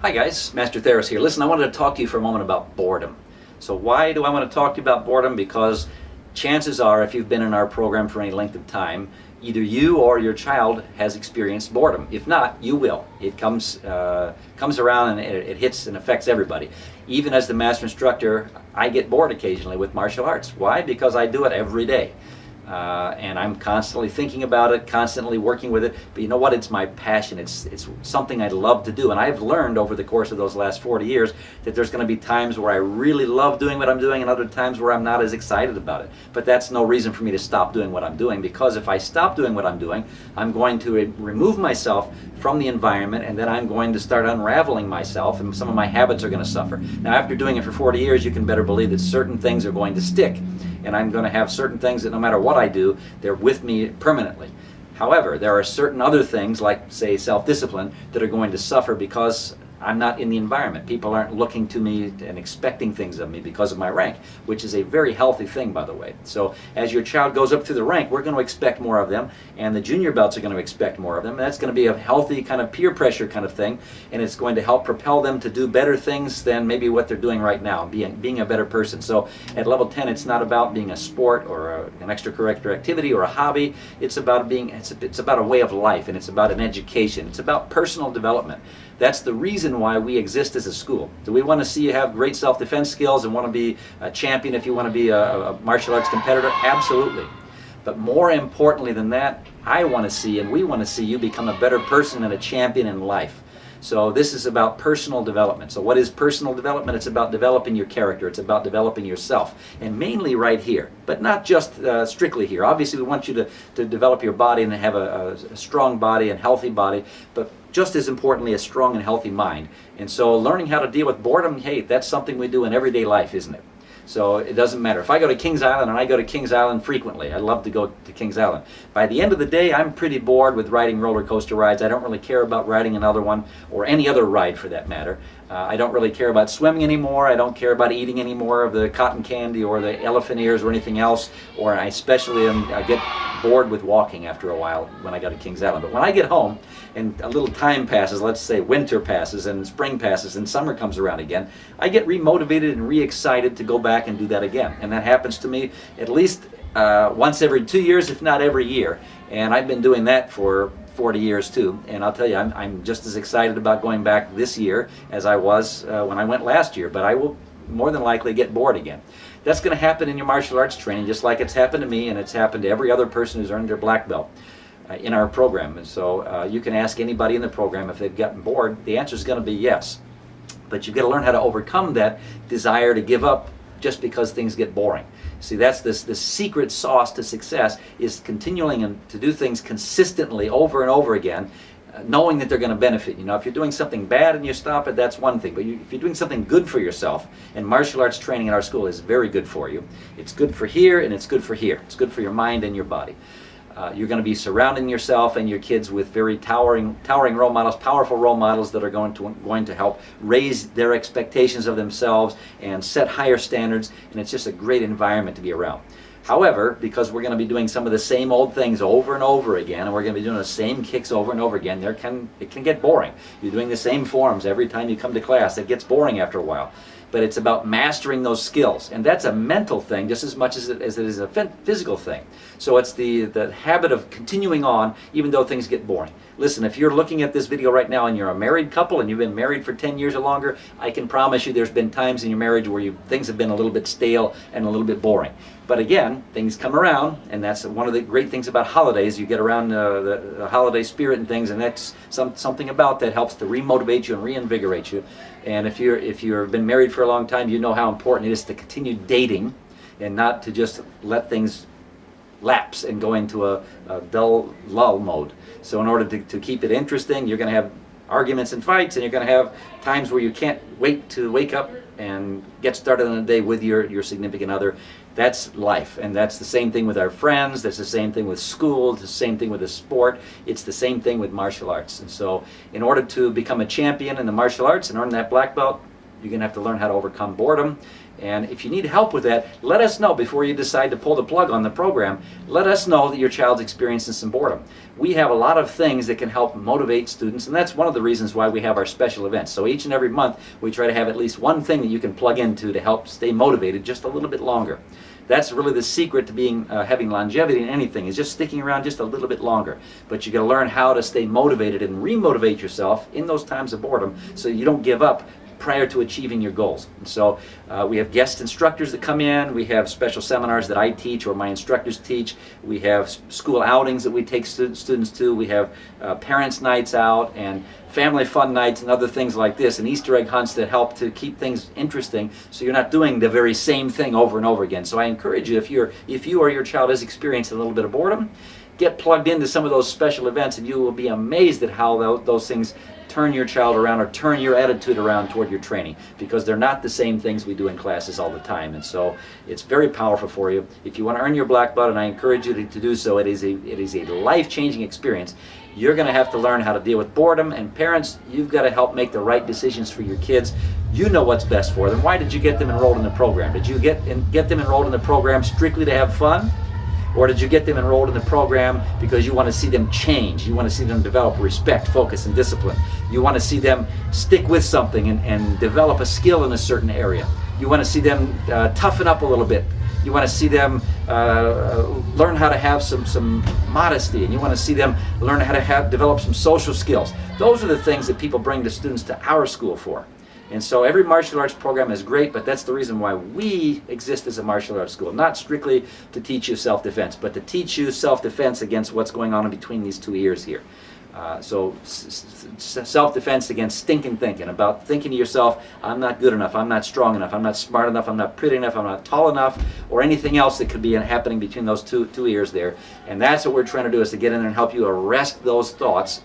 Hi guys, Master Theros here. Listen, I wanted to talk to you for a moment about boredom. So why do I want to talk to you about boredom? Because chances are, if you've been in our program for any length of time, either you or your child has experienced boredom. If not, you will. It comes around and it hits and affects everybody. Even as the master instructor, I get bored occasionally with martial arts. Why? Because I do it every day. And I'm constantly thinking about it, constantly working with it. But you know what? It's my passion. It's something I love to do. And I've learned over the course of those last 40 years that there's going to be times where I really love doing what I'm doing and other times where I'm not as excited about it. But that's no reason for me to stop doing what I'm doing, because if I stop doing what I'm doing, I'm going to remove myself from the environment, and then I'm going to start unraveling myself, and some of my habits are going to suffer. Now, after doing it for 40 years, you can better believe that certain things are going to stick. And I'm going to have certain things that no matter what I do, they're with me permanently. However, there are certain other things, like, say, self-discipline, that are going to suffer because I'm not in the environment. People aren't looking to me and expecting things of me because of my rank, which is a very healthy thing, by the way. So as your child goes up through the rank, we're going to expect more of them, and the junior belts are going to expect more of them. And that's going to be a healthy kind of peer pressure kind of thing, and it's going to help propel them to do better things than maybe what they're doing right now, being a better person. So at level 10, it's not about being a sport or an extracurricular activity or a hobby. It's about it's about a way of life, and it's about an education. It's about personal development. That's the reason why we exist as a school. Do we want to see you have great self-defense skills and want to be a champion if you want to be a martial arts competitor? Absolutely. But more importantly than that, I want to see, and we want to see, you become a better person and a champion in life. So this is about personal development. So what is personal development? It's about developing your character. It's about developing yourself. And mainly right here, but not just strictly here. Obviously we want you to develop your body and have a strong body and healthy body, but just as importantly, a strong and healthy mind. And so learning how to deal with boredom, hey, that's something we do in everyday life, isn't it? So it doesn't matter. If I go to Kings Island, and I go to Kings Island frequently, I love to go to Kings Island. By the end of the day, I'm pretty bored with riding roller coaster rides. I don't really care about riding another one, or any other ride for that matter. I don't really care about swimming anymore. I don't care about eating any more of the cotton candy or the elephant ears or anything else. Or I especially I get bored with walking after a while when I go to Kings Island. But when I get home and a little time passes, let's say winter passes and spring passes and summer comes around again, I get re-motivated and re-excited to go back and do that again. And that happens to me at least once every 2 years, if not every year. And I've been doing that for 40 years too, and I'll tell you, I'm just as excited about going back this year as I was when I went last year, but I will more than likely get bored again. That's going to happen in your martial arts training, just like it's happened to me, and it's happened to every other person who's earned their black belt in our program. And so you can ask anybody in the program if they've gotten bored. The answer is going to be yes, but you've got to learn how to overcome that desire to give up just because things get boring. See, that's this secret sauce to success, is continuing to do things consistently over and over again, knowing that they're going to benefit you. Now, if you're doing something bad and you stop it, that's one thing. But if you're doing something good for yourself, and martial arts training in our school is very good for you. It's good for here, and it's good for here. It's good for your mind and your body. You're going to be surrounding yourself and your kids with very towering role models, powerful role models that are going to help raise their expectations of themselves and set higher standards, and it's just a great environment to be around. However, because we're going to be doing some of the same old things over and over again, and we're going to be doing the same kicks over and over again, it can get boring. You're doing the same forms every time you come to class. It gets boring after a while. But it's about mastering those skills, and that's a mental thing just as much as it is a physical thing. So it's the habit of continuing on even though things get boring. Listen, if you're looking at this video right now and you're a married couple and you've been married for 10 years or longer, I can promise you there's been times in your marriage where things have been a little bit stale and a little bit boring. But again, things come around, and that's one of the great things about holidays. You get around the holiday spirit and things, and that's something about that helps to remotivate you and reinvigorate you. And if you've been married for a long time, you know how important it is to continue dating and not to just let things lapse and go into a dull lull mode. So in order to keep it interesting, you're going to have arguments and fights, and you're going to have times where you can't wait to wake up and get started on the day with your significant other. That's life, and that's the same thing with our friends. That's the same thing with school. It's the same thing with the sport. It's the same thing with martial arts. And so in order to become a champion in the martial arts and earn that black belt, You're going to have to learn how to overcome boredom. And if you need help with that, let us know before you decide to pull the plug on the program. Let us know that your child's experiencing some boredom. We have a lot of things that can help motivate students, and that's one of the reasons why we have our special events. So each and every month we try to have at least one thing that you can plug into to help stay motivated just a little bit longer. That's really the secret to being having longevity in anything, is just sticking around just a little bit longer. But you got to learn how to stay motivated and remotivate yourself in those times of boredom so you don't give up prior to achieving your goals. And so we have guest instructors that come in, we have special seminars that I teach or my instructors teach, we have school outings that we take students to, we have parents' nights out and family fun nights and other things like this, and Easter egg hunts that help to keep things interesting so you're not doing the very same thing over and over again. So I encourage you, if you or your child is experiencing a little bit of boredom, get plugged into some of those special events and you will be amazed at how those things turn your child around or turn your attitude around toward your training, because they're not the same things we do in classes all the time. And so it's very powerful for you. If you want to earn your black belt, and I encourage you to do so, it is a life-changing experience. You're going to have to learn how to deal with boredom, and parents, you've got to help make the right decisions for your kids. You know what's best for them. Why did you get them enrolled in the program? Did you get them enrolled in the program strictly to have fun? Or did you get them enrolled in the program because you want to see them change? You want to see them develop respect, focus, and discipline. You want to see them stick with something and develop a skill in a certain area. You want to see them toughen up a little bit. You want to see them learn how to have some modesty, and you want to see them learn how to develop some social skills. Those are the things that people bring the students to our school for. And so every martial arts program is great, but that's the reason why we exist as a martial arts school. Not strictly to teach you self-defense, but to teach you self-defense against what's going on in between these two ears here. So self-defense against stinking thinking, about thinking to yourself, I'm not good enough, I'm not strong enough, I'm not smart enough, I'm not pretty enough, I'm not tall enough, or anything else that could be happening between those two ears there. And that's what we're trying to do, is to get in there and help you arrest those thoughts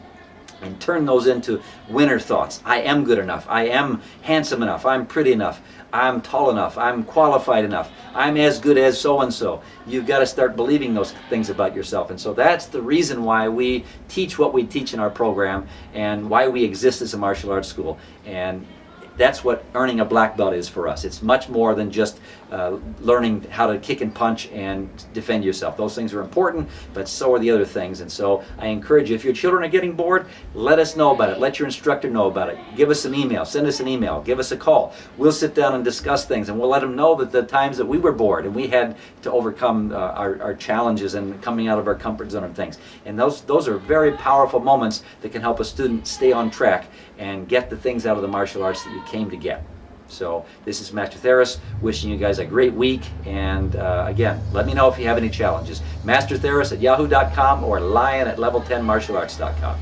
and turn those into winner thoughts. I am good enough. I am handsome enough. I'm pretty enough. I'm tall enough. I'm qualified enough. I'm as good as so-and-so. You've got to start believing those things about yourself. And so that's the reason why we teach what we teach in our program and why we exist as a martial arts school. And that's what earning a black belt is for us. It's much more than just learning how to kick and punch and defend yourself. Those things are important, but so are the other things. And so I encourage you, if your children are getting bored, let us know about it. Let your instructor know about it. Give us an email. Send us an email. Give us a call. We'll sit down and discuss things, and we'll let them know that the times that we were bored and we had to overcome our challenges and coming out of our comfort zone and things. And those are very powerful moments that can help a student stay on track and get the things out of the martial arts that you came to get. So this is Master Theris wishing you guys a great week, and again, let me know if you have any challenges. MasterTheris@yahoo.com or lion@level10martialarts.com.